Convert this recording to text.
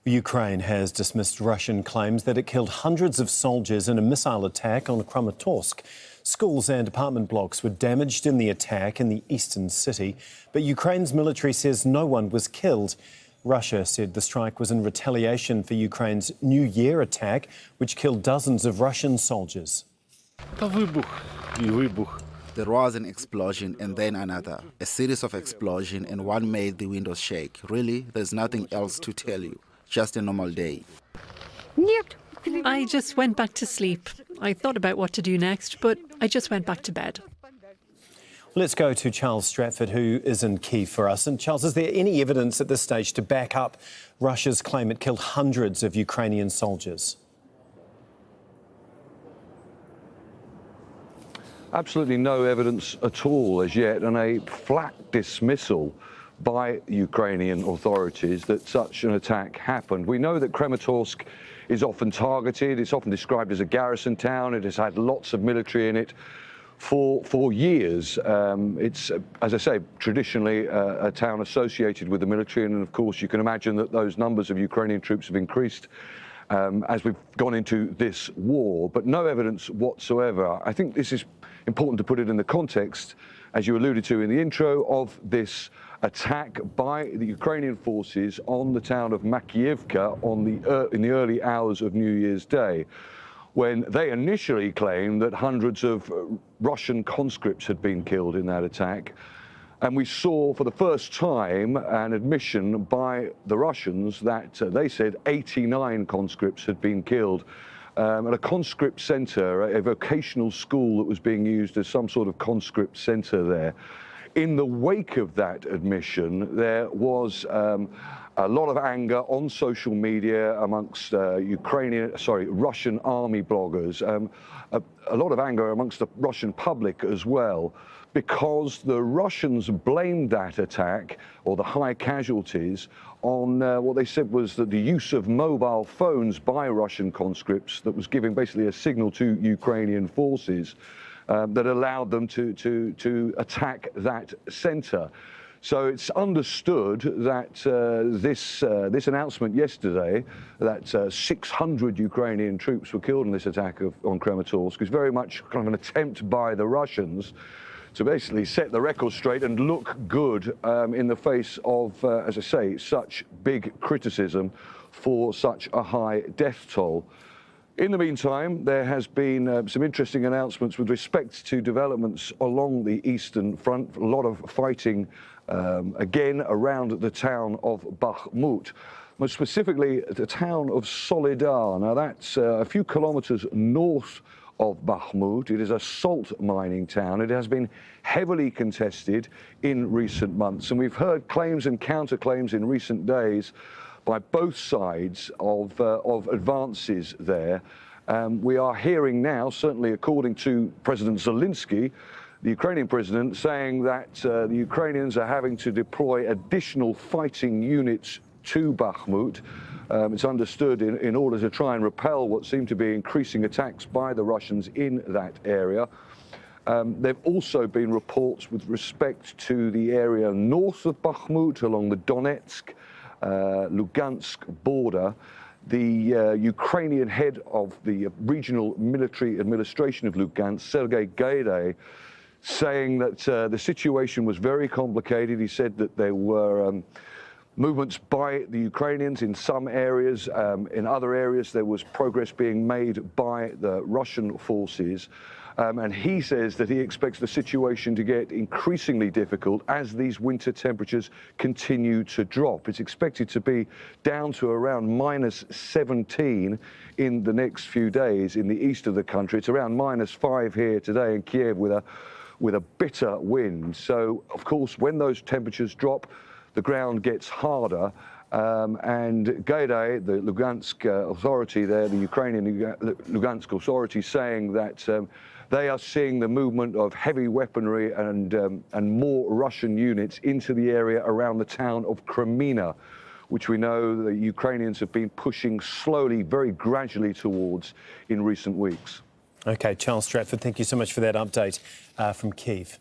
Ukraine has dismissed Russian claims that it killed hundreds of soldiers in a missile attack on Kramatorsk. Schools and apartment blocks were damaged in the attack in the eastern city, but Ukraine's military says no one was killed. Russia said the strike was in retaliation for Ukraine's New Year attack, which killed dozens of Russian soldiers. There was an explosion and then another, a series of explosions, and one made the windows shake. Really, there's nothing else to tell you. Just a normal day. I just went back to sleep. I thought about what to do next, but I just went back to bed. Let's go to Charles Stratford, who is in Kyiv for us. And Charles, is there any evidence at this stage to back up Russia's claim it killed hundreds of Ukrainian soldiers? Absolutely no evidence at all as yet, and a flat dismissal by Ukrainian authorities that such an attack happened. We know that Kramatorsk is often targeted. It's often described as a garrison town. It has had lots of military in it for years. It's, as I say, traditionally a town associated with the military, and of course you can imagine that those numbers of Ukrainian troops have increased as we've gone into this war, but no evidence whatsoever. I think this is important to put it in the context, as you alluded to in the intro, of this attack by the Ukrainian forces on the town of Makiivka in the early hours of New Year's Day, when they initially claimed that hundreds of Russian conscripts had been killed in that attack. And we saw for the first time an admission by the Russians that they said 89 conscripts had been killed at a conscript center, a vocational school that was being used as some sort of conscript center there. In the wake of that admission, there was a lot of anger on social media amongst Russian army bloggers, a lot of anger amongst the Russian public as well, because the Russians blamed that attack, or the high casualties, on what they said was that the use of mobile phones by Russian conscripts that was giving basically a signal to Ukrainian forces that allowed them to attack that center. So it's understood that this announcement yesterday that 600 Ukrainian troops were killed in this attack on Kramatorsk is very much kind of an attempt by the Russians to basically set the record straight and look good in the face of, as I say, such big criticism for such a high death toll. In the meantime, there has been some interesting announcements with respect to developments along the eastern front. A lot of fighting again around the town of Bakhmut, most specifically the town of Solidar. Now that's a few kilometers north of Bakhmut. It is a salt mining town. It has been heavily contested in recent months, and we've heard claims and counterclaims in recent days by both sides of advances there. We are hearing now, certainly according to President Zelensky, the Ukrainian president, saying that the Ukrainians are having to deploy additional fighting units to Bakhmut. It's understood in order to try and repel what seem to be increasing attacks by the Russians in that area. There have also been reports with respect to the area north of Bakhmut, along the Donetsk, Lugansk border. The Ukrainian head of the regional military administration of Lugansk, Sergei Gaidai, saying that the situation was very complicated. He said that there were movements by the Ukrainians in some areas. In other areas, there was progress being made by the Russian forces. And he says that he expects the situation to get increasingly difficult as these winter temperatures continue to drop. It's expected to be down to around -17 in the next few days in the east of the country. It's around -5 here today in Kiev with a bitter wind. So, of course, when those temperatures drop, the ground gets harder. And Gaidai, the Lugansk authority there, the Ukrainian Lugansk authority, saying that they are seeing the movement of heavy weaponry and more Russian units into the area around the town of Kreminna, which we know the Ukrainians have been pushing slowly, very gradually towards in recent weeks. OK, Charles Stratford, thank you so much for that update from Kyiv.